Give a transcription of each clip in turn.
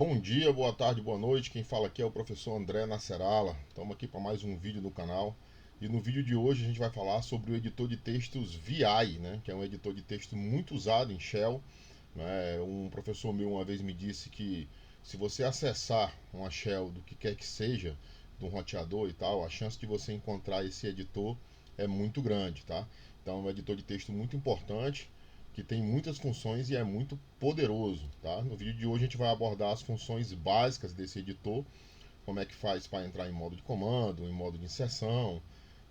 Bom dia, boa tarde, boa noite. Quem fala aqui é o professor André Nasserala. Estamos aqui para mais um vídeo no canal. E no vídeo de hoje a gente vai falar sobre o editor de textos VI, né, que é um editor de texto muito usado em Shell. Né? Um professor meu uma vez me disse que se você acessar uma Shell do que quer que seja, de um roteador e tal, a chance de você encontrar esse editor é muito grande, tá? Então é um editor de texto muito importante, que tem muitas funções e é muito poderoso, tá? No vídeo de hoje a gente vai abordar as funções básicas desse editor, como é que faz para entrar em modo de comando, em modo de inserção,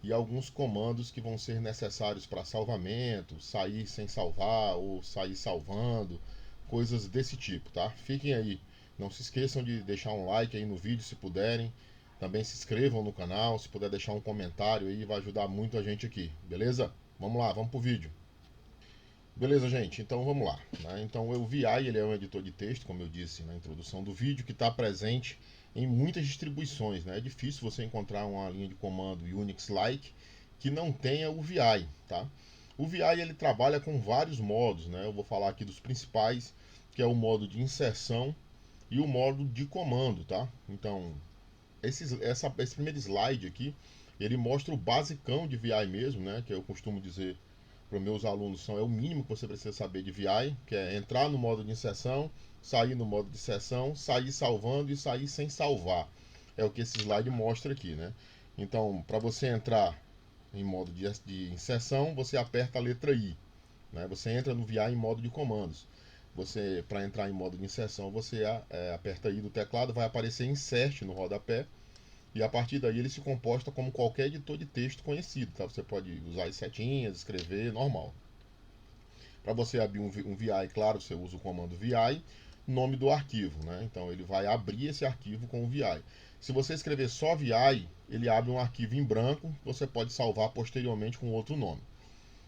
e alguns comandos que vão ser necessários para salvamento, sair sem salvar ou sair salvando, coisas desse tipo, tá? Fiquem aí. Não se esqueçam de deixar um like aí no vídeo se puderem. Também se inscrevam no canal, se puder deixar um comentário aí, vai ajudar muito a gente aqui, beleza? Vamos lá, vamos pro vídeo. Beleza, gente, então vamos lá. Né? Então o VI ele é um editor de texto, como eu disse na introdução do vídeo, que está presente em muitas distribuições. Né? É difícil você encontrar uma linha de comando Unix-like que não tenha o VI. Tá? O VI ele trabalha com vários modos. Né? Eu vou falar aqui dos principais, que é o modo de inserção e o modo de comando. Tá? Então, esse primeiro slide aqui, ele mostra o basicão de VI mesmo, né? Que eu costumo dizer para os meus alunos é o mínimo que você precisa saber de VI, que é entrar no modo de inserção, sair no modo de inserção, sair salvando e sair sem salvar. É o que esse slide mostra aqui, né? Então, para você entrar em modo de inserção, você aperta a letra I. Né? Você entra no VI em modo de comandos. Você, para entrar em modo de inserção, você aperta I do teclado, vai aparecer Insert no rodapé. E a partir daí ele se comporta como qualquer editor de texto conhecido, tá? Você pode usar as setinhas, escrever, normal. Para você abrir um VI, claro, você usa o comando VI, nome do arquivo, né? Então ele vai abrir esse arquivo com o VI. Se você escrever só VI, ele abre um arquivo em branco, você pode salvar posteriormente com outro nome.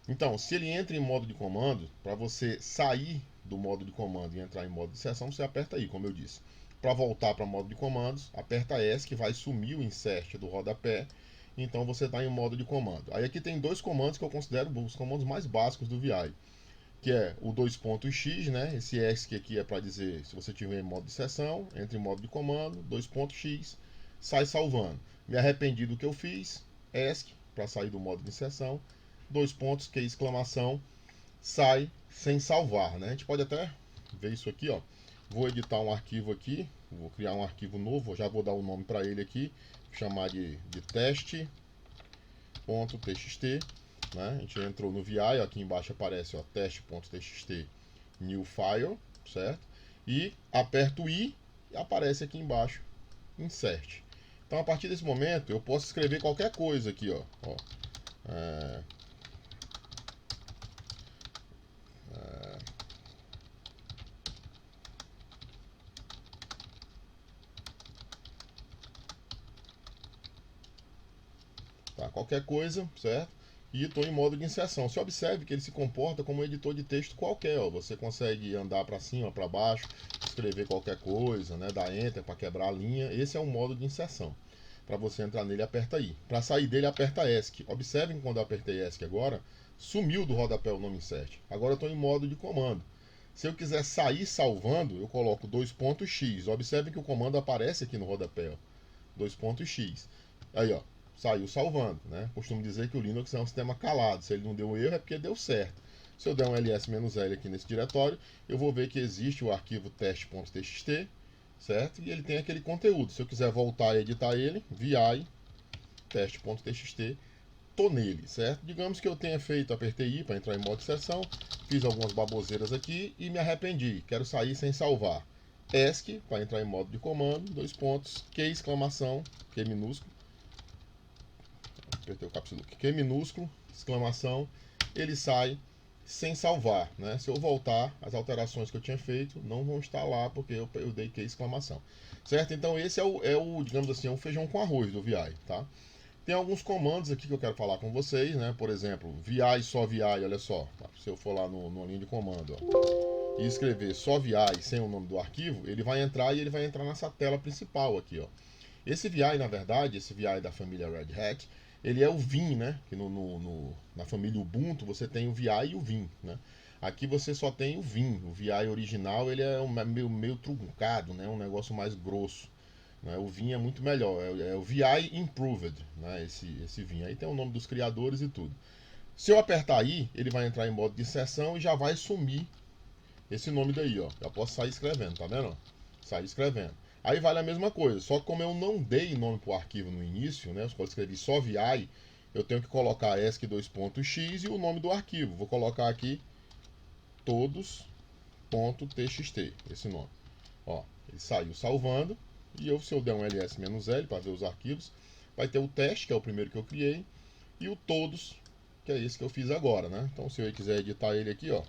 Então, se ele entra em modo de comando, para você sair do modo de comando e entrar em modo de sessão, você aperta aí, como eu disse. Para voltar para modo de comandos, aperta S, que vai sumir o insert do rodapé. Então você está em modo de comando. Aí aqui tem dois comandos que eu considero os comandos mais básicos do VI, que é o dois pontos X, né? Esse ESC aqui é para dizer se você tiver em modo de sessão, entra em modo de comando, dois pontos X, sai salvando. Me arrependi do que eu fiz, ESC, para sair do modo de sessão, dois pontos, que é exclamação, sai sem salvar, né? A gente pode até ver isso aqui, ó. Vou editar um arquivo aqui, vou criar um arquivo novo, já vou dar um nome para ele aqui, chamar de teste.txt. Né? A gente entrou no VI, ó, aqui embaixo aparece teste.txt new file, certo? E aperto I e aparece aqui embaixo insert. Então a partir desse momento eu posso escrever qualquer coisa aqui, ó. É, tá? Qualquer coisa, certo? E estou em modo de inserção. Você observe que ele se comporta como um editor de texto qualquer. Ó. Você consegue andar para cima, para baixo, escrever qualquer coisa, né? Dar enter para quebrar a linha. Esse é um modo de inserção. Para você entrar nele, aperta I. Para sair dele, aperta ESC. Observem que quando eu apertei ESC agora, sumiu do rodapé o nome insert. Agora eu estou em modo de comando. Se eu quiser sair salvando, eu coloco dois pontos X. Observe que o comando aparece aqui no rodapé. Ó. Dois pontos X. Aí, ó, saiu salvando, né? Costumo dizer que o Linux é um sistema calado. Se ele não deu erro é porque deu certo. Se eu der um ls-l aqui nesse diretório, eu vou ver que existe o arquivo teste.txt, certo? E ele tem aquele conteúdo. Se eu quiser voltar e editar ele, vi teste.txt, tô nele, certo? Digamos que eu tenha feito, apertei I para entrar em modo de sessão, fiz algumas baboseiras aqui e me arrependi. Quero sair sem salvar. ESC para entrar em modo de comando, dois pontos, Q exclamação, Q minúsculo, apertei o caps lock, Q minúsculo, exclamação, ele sai sem salvar, né? Se eu voltar, as alterações que eu tinha feito não vão estar lá porque eu dei Q exclamação, certo? Então esse é o, digamos assim, é um feijão com arroz do VI, tá? Tem alguns comandos aqui que eu quero falar com vocês, né? Por exemplo, VI só VI, olha só, tá? Se eu for lá no linha de comando, ó, e escrever só VI sem o nome do arquivo, ele vai entrar e ele vai entrar nessa tela principal aqui, ó. Esse VI, na verdade, esse VI da família Red Hat, ele é o Vim, né? Que na família Ubuntu você tem o VI e o Vim, né? Aqui você só tem o VIN. O VI original ele é meio truncado, né? Um negócio mais grosso. Né? O VIN é muito melhor. É o VI Improved, né? Esse VIN. Aí tem o nome dos criadores e tudo. Se eu apertar aí, ele vai entrar em modo de inserção e já vai sumir esse nome daí, ó. Já posso sair escrevendo, tá vendo? Sair escrevendo. Aí vale a mesma coisa, só que como eu não dei nome para o arquivo no início, né? Eu escrevi só VI, eu tenho que colocar ESC2.x e o nome do arquivo. Vou colocar aqui todos.txt, esse nome. Ó, ele saiu salvando, e se eu der um ls-l para ver os arquivos, vai ter o teste, que é o primeiro que eu criei, e o todos, que é esse que eu fiz agora, né? Então se eu quiser editar ele aqui, ó,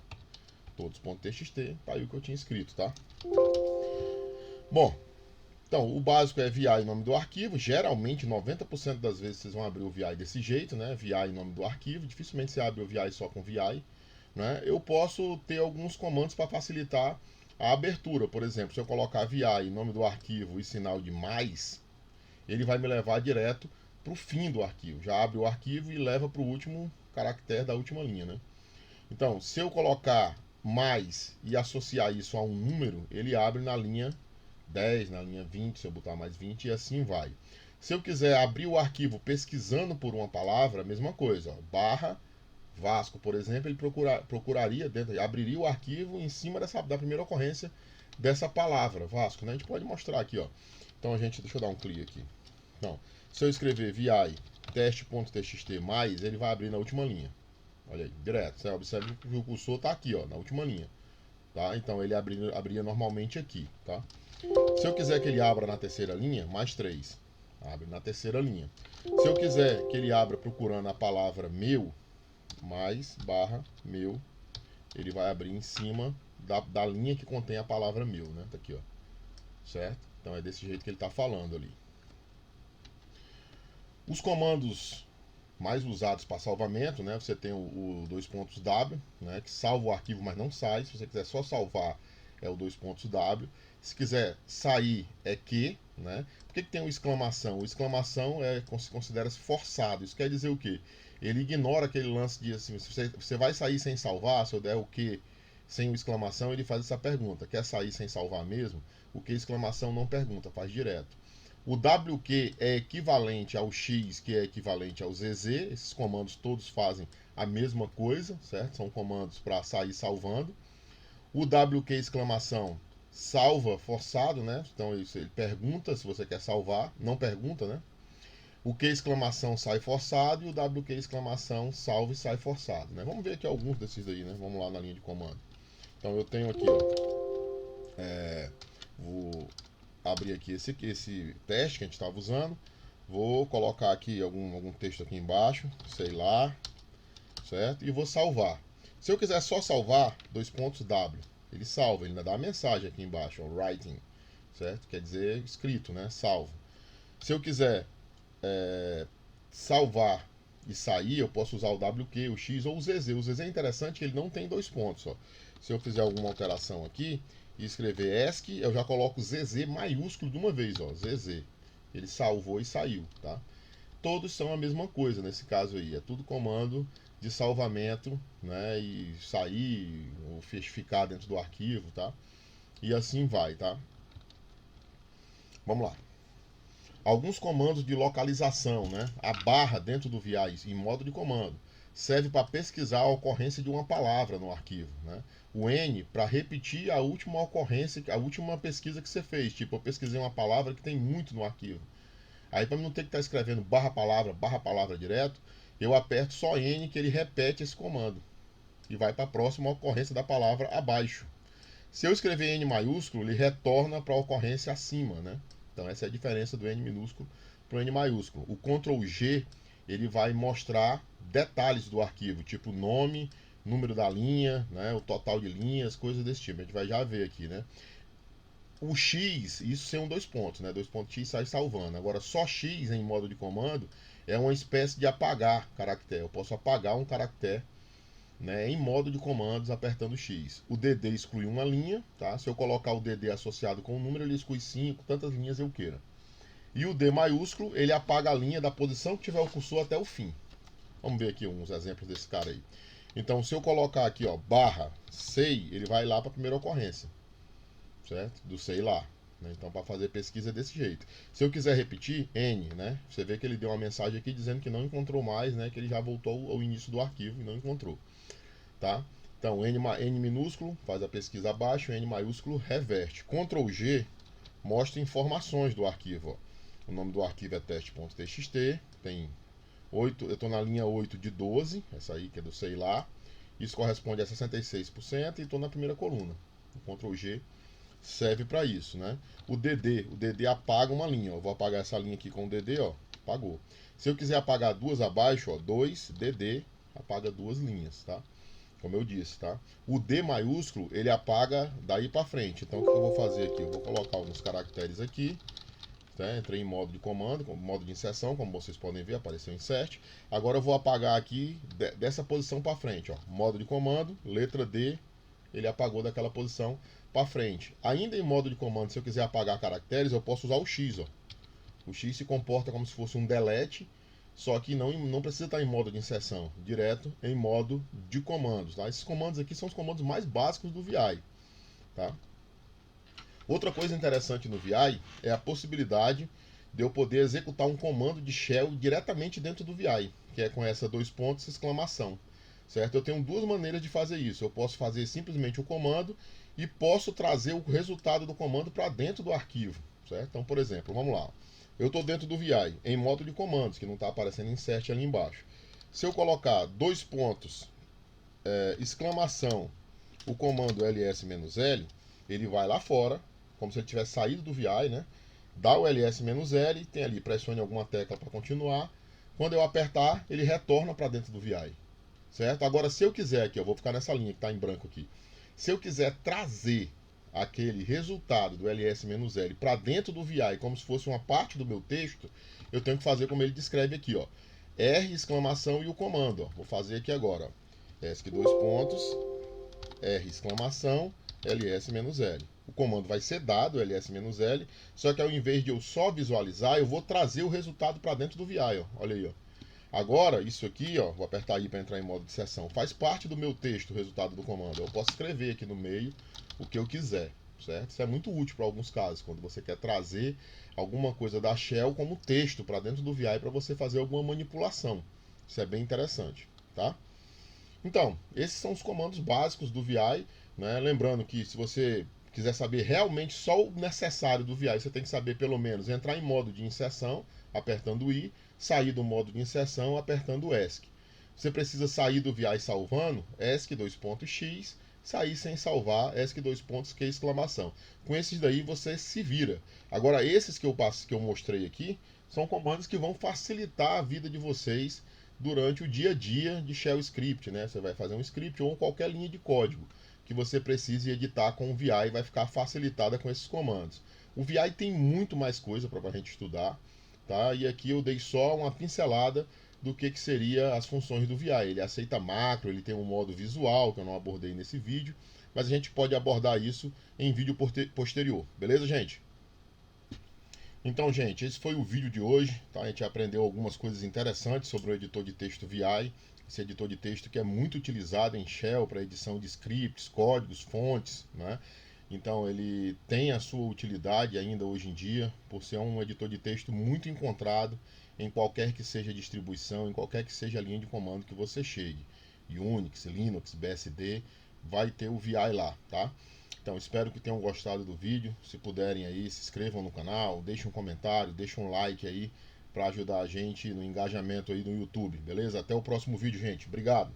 todos.txt, tá aí o que eu tinha escrito, tá? Bom, então o básico é VI e nome do arquivo. Geralmente 90% das vezes vocês vão abrir o VI desse jeito, né? VI e nome do arquivo. Dificilmente você abre o VI só com VI, né? Eu posso ter alguns comandos para facilitar a abertura. Por exemplo, se eu colocar VI e nome do arquivo e sinal de mais, ele vai me levar direto para o fim do arquivo. Já abre o arquivo e leva para o último caractere da última linha, né? Então, se eu colocar mais e associar isso a um número, ele abre na linha 10, na linha 20, se eu botar mais 20, e assim vai. Se eu quiser abrir o arquivo pesquisando por uma palavra, a mesma coisa. Ó, barra Vasco, por exemplo, ele procuraria, abriria o arquivo em cima da primeira ocorrência dessa palavra, Vasco. Né? A gente pode mostrar aqui. Ó. Então, deixa eu dar um clique aqui. Então, se eu escrever vi teste.txt+, ele vai abrir na última linha. Olha aí, direto. Você observa que o cursor está aqui, ó, na última linha. Tá? Então ele abria normalmente aqui. Tá? Se eu quiser que ele abra na terceira linha, mais 3. Abre na terceira linha. Se eu quiser que ele abra procurando a palavra meu, mais barra meu, ele vai abrir em cima da linha que contém a palavra meu. Né? Tá aqui, ó. Certo? Então é desse jeito que ele está falando ali. Os comandos mais usados para salvamento, né? Você tem o $W, né? Que salva o arquivo, mas não sai. Se você quiser só salvar, é o $W. Se quiser sair, é Q, né? Por que tem o exclamação? O exclamação se considera forçado. Isso quer dizer o quê? Ele ignora aquele lance de assim, você vai sair sem salvar, se eu der o Q sem o exclamação, ele faz essa pergunta. Quer sair sem salvar mesmo? O que exclamação não pergunta, faz direto. O WQ é equivalente ao X, que é equivalente ao ZZ. Esses comandos todos fazem a mesma coisa, certo? São comandos para sair salvando. O WQ exclamação salva forçado, né? Então ele pergunta se você quer salvar, não pergunta, né? O Q exclamação sai forçado e o WQ exclamação salva e sai forçado, né? Vamos ver aqui alguns desses aí, né? Vamos lá na linha de comando. Então eu tenho aqui, ó, vou abrir aqui esse teste que a gente estava usando. Vou colocar aqui algum texto aqui embaixo, sei lá, certo? E vou salvar. Se eu quiser só salvar, $W, ele salva, ele ainda dá a mensagem aqui embaixo, ó, writing, certo? Quer dizer escrito, né? Salvo. Se eu quiser salvar e sair, eu posso usar o WQ, o X ou o ZZ. O ZZ é interessante que ele não tem 2 pontos, ó. Se eu fizer alguma alteração aqui e escrever ESC, eu já coloco ZZ maiúsculo de uma vez, ó, ZZ. Ele salvou e saiu, tá? Todos são a mesma coisa nesse caso aí, é tudo comando de salvamento, né, e sair ou ficar dentro do arquivo, tá? E assim vai, tá? Vamos lá. Alguns comandos de localização, né? A barra dentro do VI em modo de comando serve para pesquisar a ocorrência de uma palavra no arquivo, né? O N para repetir a última ocorrência, a última pesquisa que você fez. Tipo, eu pesquisei uma palavra que tem muito no arquivo. Aí para não ter que estar escrevendo barra palavra direto, eu aperto só N que ele repete esse comando e vai para a próxima ocorrência da palavra abaixo. Se eu escrever N maiúsculo, ele retorna para a ocorrência acima, né? Então essa é a diferença do N minúsculo para o N maiúsculo. O Ctrl G ele vai mostrar detalhes do arquivo, tipo nome, número da linha, né, o total de linhas, coisas desse tipo. A gente vai já ver aqui, né? O X, isso sem 2 pontos, né? 2 pontos X sai salvando. Agora só X em modo de comando é uma espécie de apagar caractere. Eu posso apagar um caractere, né, em modo de comandos apertando X. O DD exclui uma linha, tá? Se eu colocar o DD associado com o número, ele exclui 5, tantas linhas eu queira. E o D maiúsculo, ele apaga a linha da posição que tiver o cursor até o fim. Vamos ver aqui uns exemplos desse cara aí. Então, se eu colocar aqui, ó, barra sei, ele vai lá para a primeira ocorrência, certo? Do sei lá. Né? Então, para fazer pesquisa é desse jeito. Se eu quiser repetir, N, né? Você vê que ele deu uma mensagem aqui dizendo que não encontrou mais, né? Que ele já voltou ao início do arquivo e não encontrou, tá? Então, N minúsculo faz a pesquisa abaixo, N maiúsculo reverte. Ctrl G mostra informações do arquivo, ó. O nome do arquivo é teste.txt, tem 8, eu estou na linha 8 de 12, essa aí que é do sei lá. Isso corresponde a 66% e estou na primeira coluna. O Ctrl G serve para isso, né? O DD apaga uma linha, ó. Eu vou apagar essa linha aqui com o DD, ó, apagou. Se eu quiser apagar duas abaixo, ó, 2DD apaga duas linhas, tá? Como eu disse, tá? O D maiúsculo, ele apaga daí para frente. Então, o que eu vou fazer aqui? Eu vou colocar alguns caracteres aqui. Tá? Entrei em modo de comando, modo de inserção, como vocês podem ver, apareceu insert. Agora eu vou apagar aqui dessa posição para frente, ó. Modo de comando, letra D, ele apagou daquela posição para frente. Ainda em modo de comando, se eu quiser apagar caracteres, eu posso usar o X, ó. O X se comporta como se fosse um delete, só que não precisa estar em modo de inserção, direto em modo de comandos. Tá? Esses comandos aqui são os comandos mais básicos do VI. Tá? Outra coisa interessante no VI é a possibilidade de eu poder executar um comando de shell diretamente dentro do VI, que é com essa dois pontos exclamação. Certo? Eu tenho duas maneiras de fazer isso. Eu posso fazer simplesmente o comando e posso trazer o resultado do comando para dentro do arquivo. Certo? Então, por exemplo, vamos lá. Eu estou dentro do VI, em modo de comandos, que não está aparecendo insert ali embaixo. Se eu colocar dois pontos, exclamação, o comando ls-l, ele vai lá fora, como se ele tivesse saído do VI, né? Dá o ls-l, tem ali, pressione alguma tecla para continuar. Quando eu apertar, ele retorna para dentro do VI. Certo? Agora, se eu quiser aqui, eu vou ficar nessa linha que está em branco aqui. Se eu quiser trazer aquele resultado do ls-l para dentro do VI, como se fosse uma parte do meu texto, eu tenho que fazer como ele descreve aqui, ó. R, exclamação e o comando, ó. Vou fazer aqui agora, ó. ESC dois pontos, R, exclamação, ls-l. O comando vai ser dado, ls-l, só que ao invés de eu só visualizar, eu vou trazer o resultado para dentro do VI, ó. Olha aí, ó. Agora, isso aqui, ó, vou apertar aí para entrar em modo de sessão, faz parte do meu texto, o resultado do comando. Eu posso escrever aqui no meio o que eu quiser, certo? Isso é muito útil para alguns casos, quando você quer trazer alguma coisa da shell como texto para dentro do VI para você fazer alguma manipulação. Isso é bem interessante, tá? Então, esses são os comandos básicos do VI, né? Lembrando que se você quiser saber realmente só o necessário do VI, você tem que saber pelo menos entrar em modo de inserção, apertando o I, sair do modo de inserção, apertando o ESC. Você precisa sair do VI salvando, ESC dois pontos X, sair sem salvar, ESC dois pontos Q exclamação. Com esses daí você se vira. Agora, esses que eu mostrei aqui, são comandos que vão facilitar a vida de vocês durante o dia a dia de shell script, né? Você vai fazer um script ou qualquer linha de código que você precise editar com o VI e vai ficar facilitada com esses comandos. O VI tem muito mais coisa para a gente estudar, tá? E aqui eu dei só uma pincelada do que seria as funções do VI. Ele aceita macro, ele tem um modo visual que eu não abordei nesse vídeo, mas a gente pode abordar isso em vídeo posterior, beleza, gente? Então, gente, esse foi o vídeo de hoje, tá? A gente aprendeu algumas coisas interessantes sobre o editor de texto VI, esse editor de texto que é muito utilizado em Shell para edição de scripts, códigos, fontes, né? Então, ele tem a sua utilidade ainda hoje em dia, por ser um editor de texto muito encontrado em qualquer que seja a distribuição, em qualquer que seja a linha de comando que você chegue. Unix, Linux, BSD, vai ter o VI lá, tá? Então, espero que tenham gostado do vídeo. Se puderem aí, se inscrevam no canal, deixem um comentário, deixem um like aí para ajudar a gente no engajamento aí no YouTube, beleza? Até o próximo vídeo, gente. Obrigado.